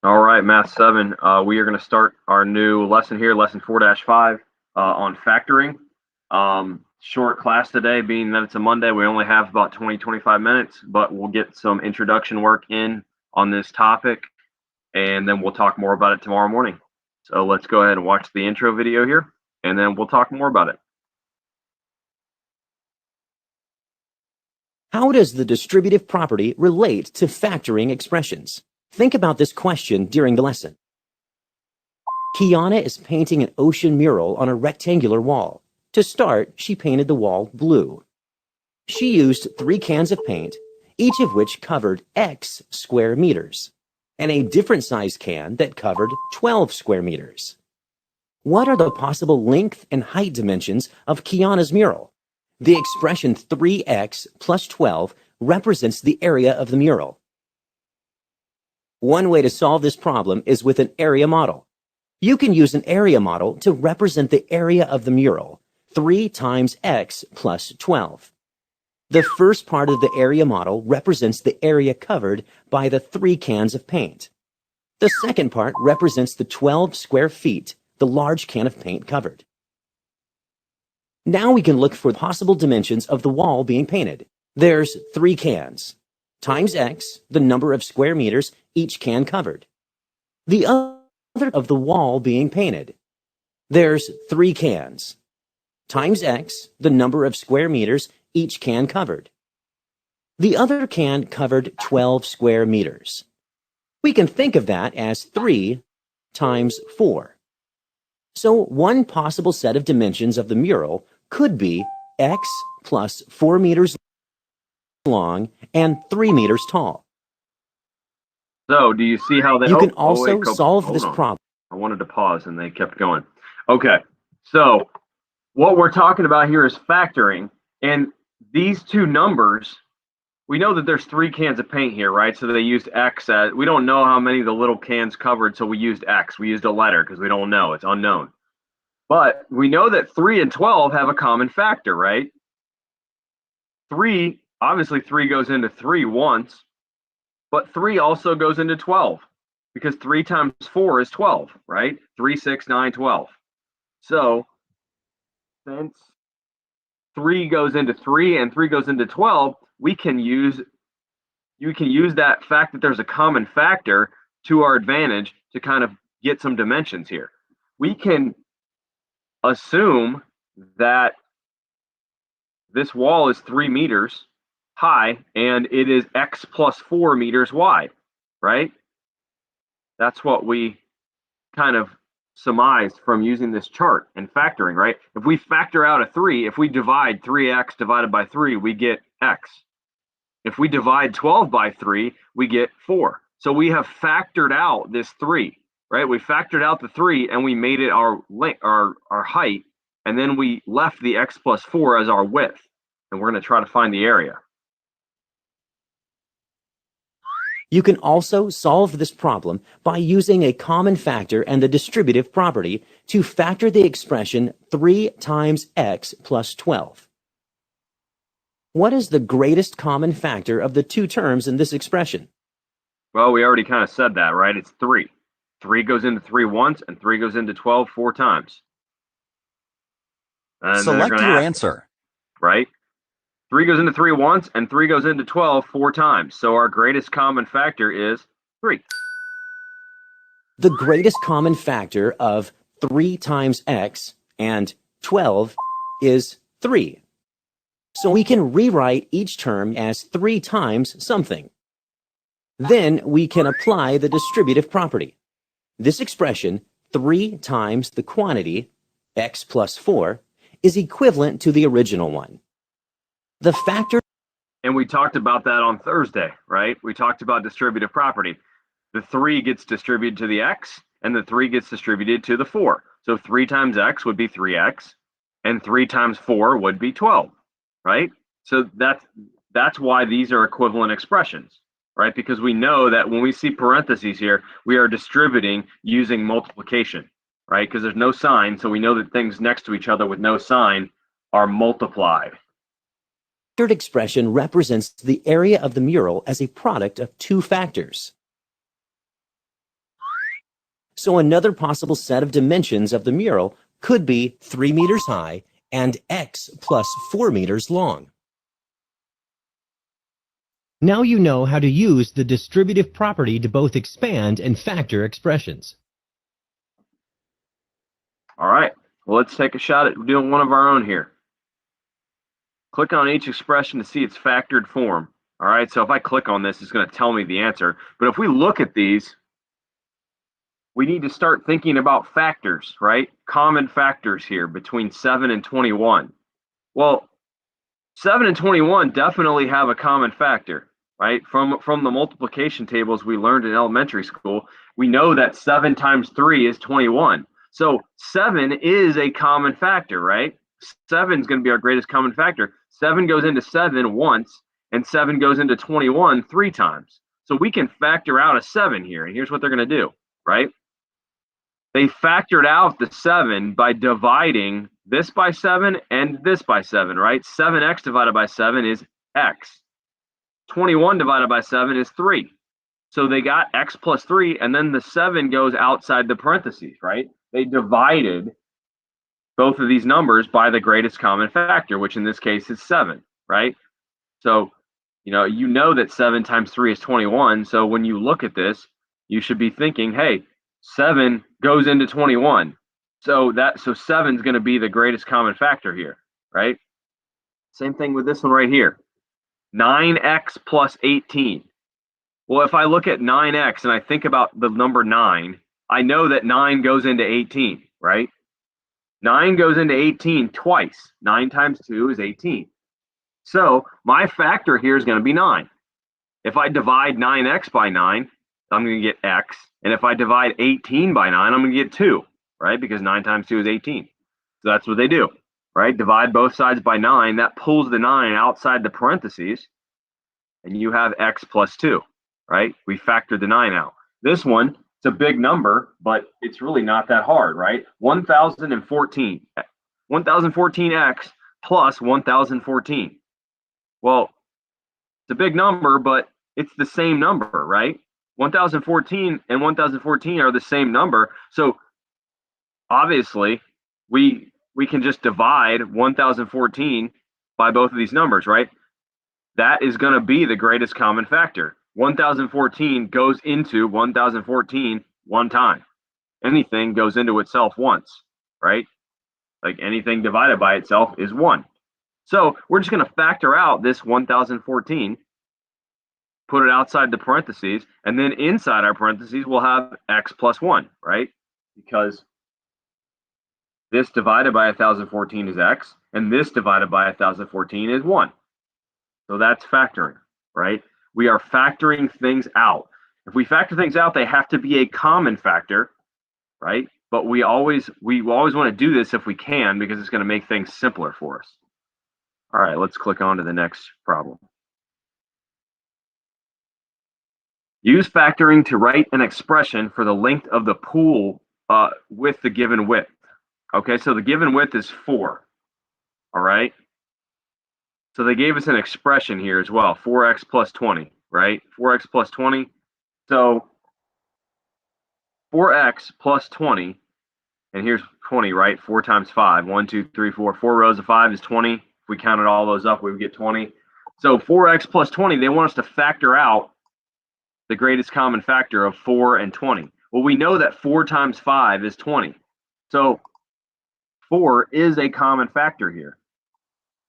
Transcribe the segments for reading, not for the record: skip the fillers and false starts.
All right, Math 7. We are going to start our new lesson here, lesson 4-5, on factoring. Short class today, being that it's a Monday. We only have about 20-25 minutes, but we'll get some introduction work in on this topic, and then we'll talk more about it tomorrow morning. So let's go ahead and watch the intro video here, and then we'll talk more about it. How does the distributive property relate to factoring expressions? Think about this question during the lesson. Kiana is painting an ocean mural on a rectangular wall. To start, she painted the wall blue. She used 3 cans of paint, each of which covered X square meters, and a different size can that covered 12 square meters. What are the possible length and height dimensions of Kiana's mural? The expression 3x plus 12 represents the area of the mural. One way to solve this problem is with an area model. You can use an area model to represent the area of the mural, 3 times x plus 12. The first part of the area model represents the area covered by the 3 cans of paint. The second part represents the 12 square feet the large can of paint covered. Now we can look for possible dimensions of the wall being painted. There's 3 cans, times x, the number of square meters each can covered. The other of the wall being painted. There's 3 cans, times x, the number of square meters each can covered. The other can covered 12 square meters. We can think of that as 3 times 4. So one possible set of dimensions of the mural could be x plus 4 meters long and 3 meters tall. So do you see how they... You can also solve this problem. I wanted to pause and they kept going. Okay, so what we're talking about here is factoring, and these two numbers, we know that there's 3 cans of paint here, right? So they used X as, we don't know how many the little cans covered, so we used X. We used a letter because we don't know, it's unknown. But we know that 3 and 12 have a common factor, right? 3, obviously 3 goes into 3 once, but 3 also goes into 12 because 3 times 4 is 12, right? 3, 6, 9, 12. So since 3 goes into 3 and 3 goes into 12, you can use that fact that there's a common factor to our advantage to kind of get some dimensions here. We can assume that this wall is 3 meters high and it is x plus 4 meters wide, right? That's what we kind of surmised from using this chart and factoring, right? If we factor out a 3, if we divide 3x divided by 3, we get x. If we divide 12 by 3, we get 4. So we have factored out this 3, right? We factored out the 3 and we made it our height, and then we left the x plus 4 as our width, and we're going to try to find the area. You can also solve this problem by using a common factor and the distributive property to factor the expression 3 times x plus 12. What is the greatest common factor of the two terms in this expression? Well, we already kind of said that, right? It's 3. 3 goes into 3 once, and 3 goes into 12 4 times. And select your answer. Right? 3 goes into 3 once, and 3 goes into 12 4 times. So our greatest common factor is 3. The greatest common factor of 3 times x and 12 is 3. So we can rewrite each term as 3 times something. Then we can apply the distributive property. This expression, 3 times the quantity, x plus 4, is equivalent to the original one. The factor... And we talked about that on Thursday, right? We talked about distributive property. The 3 gets distributed to the x, and the 3 gets distributed to the 4. So 3 times x would be 3x, and 3 times 4 would be 12, right? So that's why these are equivalent expressions, right? Because we know that when we see parentheses here, we are distributing using multiplication, right? Because there's no sign, so we know that things next to each other with no sign are multiplied. The third expression represents the area of the mural as a product of 2 factors. So another possible set of dimensions of the mural could be 3 meters high and x plus 4 meters long. Now you know how to use the distributive property to both expand and factor expressions. All right, well, let's take a shot at doing one of our own here. Click on each expression to see its factored form. All right, so if I click on this, it's going to tell me the answer. But if we look at these, we need to start thinking about factors, right? Common factors here between 7 and 21. Well, 7 and 21 definitely have a common factor, right? From the multiplication tables we learned in elementary school, we know that 7 times 3 is 21. So 7 is a common factor, right? 7 is going to be our greatest common factor. 7 goes into 7 once, and 7 goes into 21 3 times. So we can factor out a 7 here, and here's what they're going to do, right? They factored out the 7 by dividing this by 7 and this by 7, right? 7x divided by 7 is x. 21 divided by 7 is 3. So they got x plus 3, and then the 7 goes outside the parentheses, right? They divided both of these numbers by the greatest common factor, which in this case is 7, right? So, you know that 7 times 3 is 21. So when you look at this, you should be thinking, hey, 7 goes into 21. So 7 is going to be the greatest common factor here, right? Same thing with this one right here. 9x plus 18. Well, if I look at 9x and I think about the number 9, I know that 9 goes into 18, right? 9 goes into 18 twice. 9 times 2 is 18. So my factor here is going to be 9. If I divide 9x by 9, I'm going to get x. And if I divide 18 by 9, I'm going to get 2, right? Because 9 times 2 is 18. So that's what they do, right? Divide both sides by 9. That pulls the 9 outside the parentheses. And you have x plus 2, right? We factored the 9 out. This one, it's a big number, but it's really not that hard, right? 1014. 1014x plus 1014. Well, it's a big number, but it's the same number, right? 1014 and 1014 are the same number. So obviously, we can just divide 1014 by both of these numbers, right? That is going to be the greatest common factor. 1014 goes into 1014 one time. Anything goes into itself once, right? Like anything divided by itself is 1. So we're just going to factor out this 1014, put it outside the parentheses, and then inside our parentheses we'll have x plus 1, right? Because this divided by 1014 is x, and this divided by 1014 is 1. So that's factoring, right? We are factoring things out. If we factor things out, they have to be a common factor, right? But we always want to do this if we can, because it's going to make things simpler for us. All right, let's click on to the next problem. Use factoring to write an expression for the length of the pool with the given width. Okay, so the given width is 4. All right. So they gave us an expression here as well, 4x plus 20, right? 4x plus 20. So 4x plus 20, and here's 20, right? 4 times 5. 1, 2, 3, 4. 4 rows of 5 is 20. If we counted all those up, we would get 20. So 4x plus 20, they want us to factor out the greatest common factor of 4 and 20. Well, we know that 4 times 5 is 20. So 4 is a common factor here,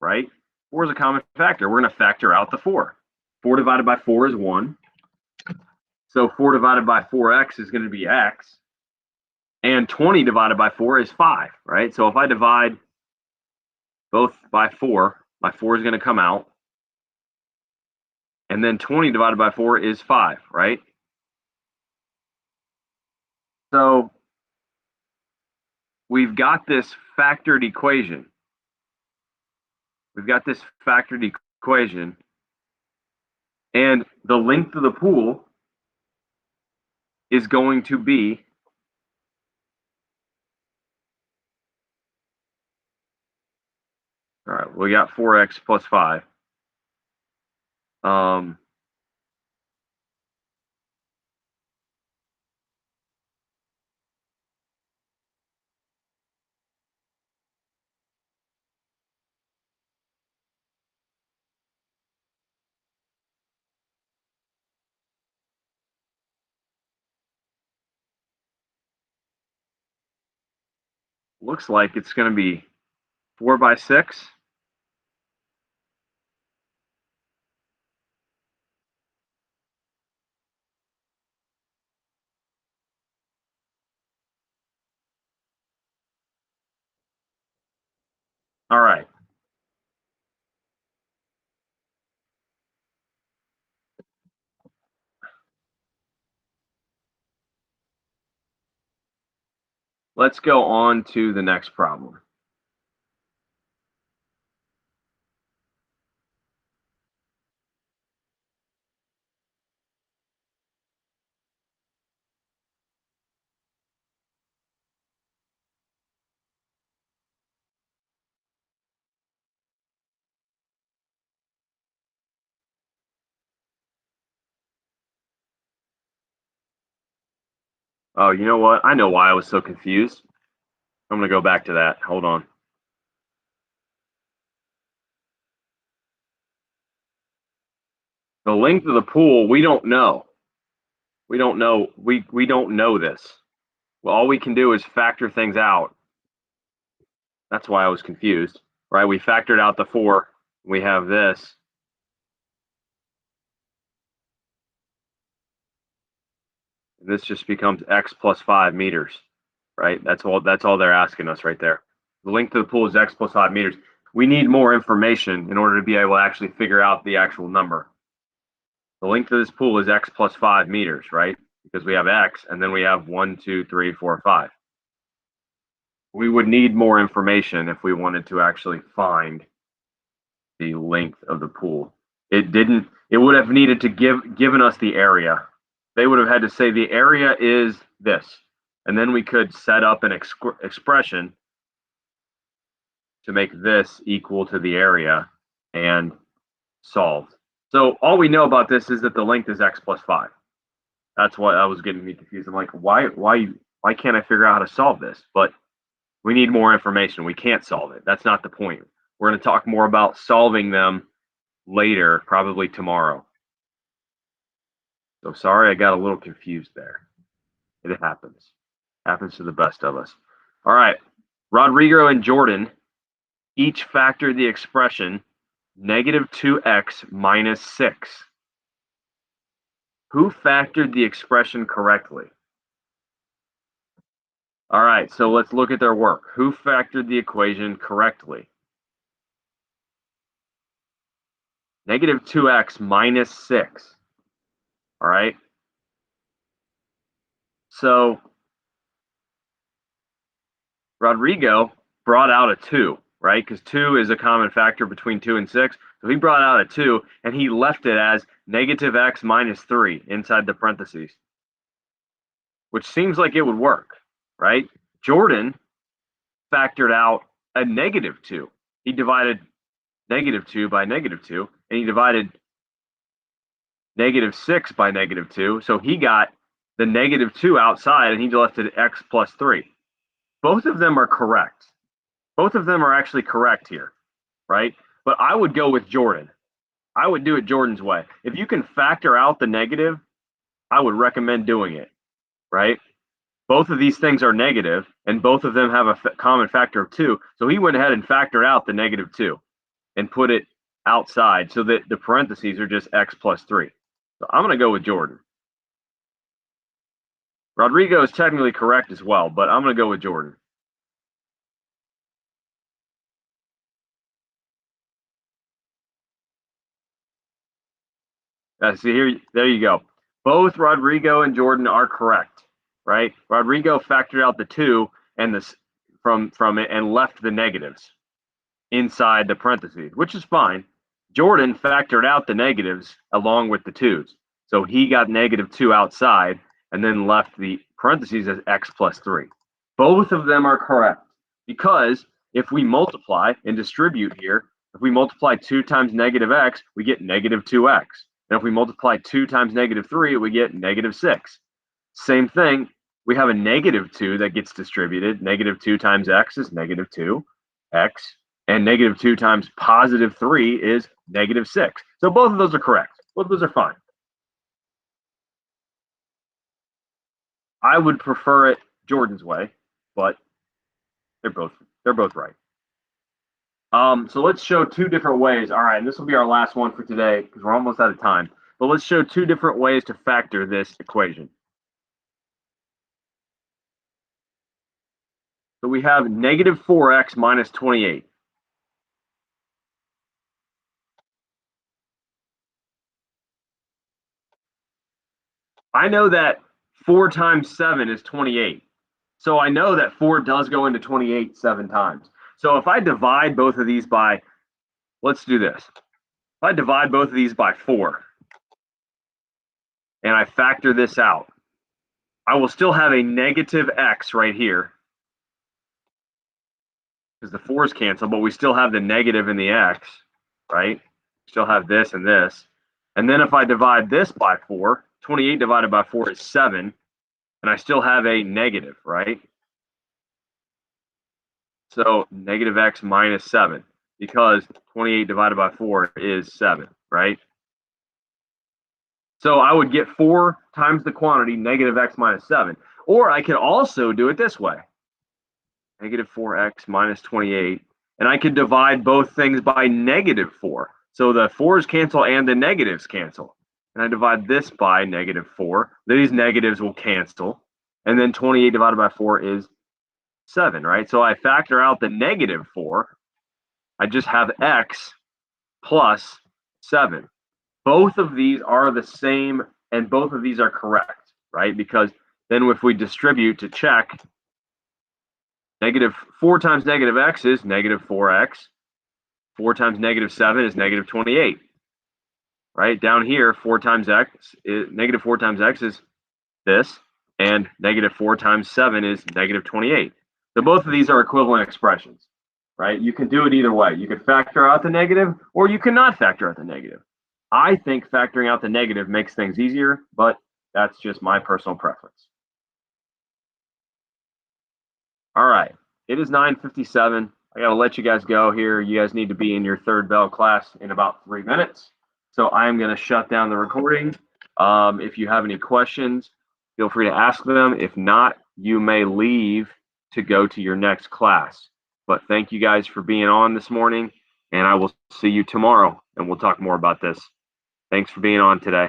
right? 4 is a common factor. We're going to factor out the 4. 4 divided by 4 is 1. So 4 divided by 4x is going to be x. And 20 divided by 4 is 5, right? So if I divide both by 4, my 4 is going to come out. And then 20 divided by 4 is 5, right? So we've got this factored equation. And the length of the pool is going to be all right, we got 4x plus 5. looks like it's going to be 4 by 6. All right. Let's go on to the next problem. Oh, you know what? I know why I was so confused. I'm going to go back to that. Hold on. The length of the pool, we don't know. We don't know. We don't know this. Well, all we can do is factor things out. That's why I was confused, right? We factored out the 4. We have this. This just becomes x plus 5 meters, right? That's all they're asking us right there. The length of the pool is x plus 5 meters. We need more information in order to be able to actually figure out the actual number. The length of this pool is x plus 5 meters, right? Because we have x, and then we have 1, 2, 3, 4, 5. We would need more information if we wanted to actually find the length of the pool. It would have needed to given us the area. They would have had to say the area is this, and then we could set up an expression to make this equal to the area and solve. So all we know about this is that the length is x plus 5. That's why I was getting me confused. I'm like, why can't I figure out how to solve this? But we need more information. We can't solve it. That's not the point. We're going to talk more about solving them later, probably tomorrow. So sorry, I got a little confused there. It happens. Happens to the best of us. All right. Rodrigo and Jordan each factored the expression negative 2x minus 6. Who factored the expression correctly? All right, so let's look at their work. Who factored the equation correctly? Negative 2x minus 6. All right. So Rodrigo brought out a 2, right? Because 2 is a common factor between 2 and 6. So he brought out a 2, and he left it as negative x minus 3 inside the parentheses, which seems like it would work, right? Jordan factored out a negative 2. He divided negative 2 by negative 2, and he divided negative 6 by negative 2. So he got the negative 2 outside, and he left it x plus 3. Both of them are correct. Both of them are actually correct here, right? But I would go with Jordan. I would do it Jordan's way. If you can factor out the negative, I would recommend doing it, right? Both of these things are negative, and both of them have a common factor of 2. So he went ahead and factored out the negative 2 and put it outside so that the parentheses are just x plus 3. So I'm going to go with Jordan. Rodrigo is technically correct as well, but I'm going to go with Jordan. See here, there you go. Both Rodrigo and Jordan are correct, right? Rodrigo factored out the 2 and this from it and left the negatives inside the parentheses, which is fine. Jordan factored out the negatives along with the 2s. So he got negative 2 outside and then left the parentheses as x plus 3. Both of them are correct because if we multiply and distribute here, if we multiply 2 times negative x, we get negative 2x. And if we multiply 2 times negative 3, we get negative 6. Same thing, we have a negative 2 that gets distributed. Negative 2 times x is negative 2x. And negative 2 times positive 3 is negative 6. So both of those are correct. Both of those are fine. I would prefer it Jordan's way, but they're both right. So let's show two different ways. All right, and this will be our last one for today because we're almost out of time. But let's show two different ways to factor this equation. So we have negative 4x minus 28. I know that 4 times 7 is 28. So I know that 4 does go into 28 7 times. So if I divide both of these by, let's do this. If I divide both of these by 4 and I factor this out, I will still have a negative x right here because the 4's cancel, but we still have the negative in the x, right? Still have this and this. And then if I divide this by 4, 28 divided by 4 is 7, and I still have a negative, right? So negative x minus 7, because 28 divided by 4 is 7, right? So I would get 4 times the quantity, negative x minus 7. Or I could also do it this way. Negative 4x minus 28. And I could divide both things by negative 4. So the 4's cancel and the negatives cancel. And I divide this by negative 4. These negatives will cancel. And then 28 divided by 4 is 7, right? So I factor out the negative 4. I just have x plus 7. Both of these are the same, and both of these are correct, right? Because then if we distribute to check, negative 4 times negative x is negative 4x. 4 times negative 7 is negative 28. Right? Down here, 4 times x, negative 4 times x is this, and negative 4 times 7 is negative 28. So both of these are equivalent expressions, right? You can do it either way. You could factor out the negative, or you cannot factor out the negative. I think factoring out the negative makes things easier, but that's just my personal preference. All right, it is 9:57. I gotta let you guys go here. You guys need to be in your third bell class in about 3 minutes. So I am gonna shut down the recording. If you have any questions, feel free to ask them. If not, you may leave to go to your next class. But thank you guys for being on this morning, and I will see you tomorrow, and we'll talk more about this. Thanks for being on today.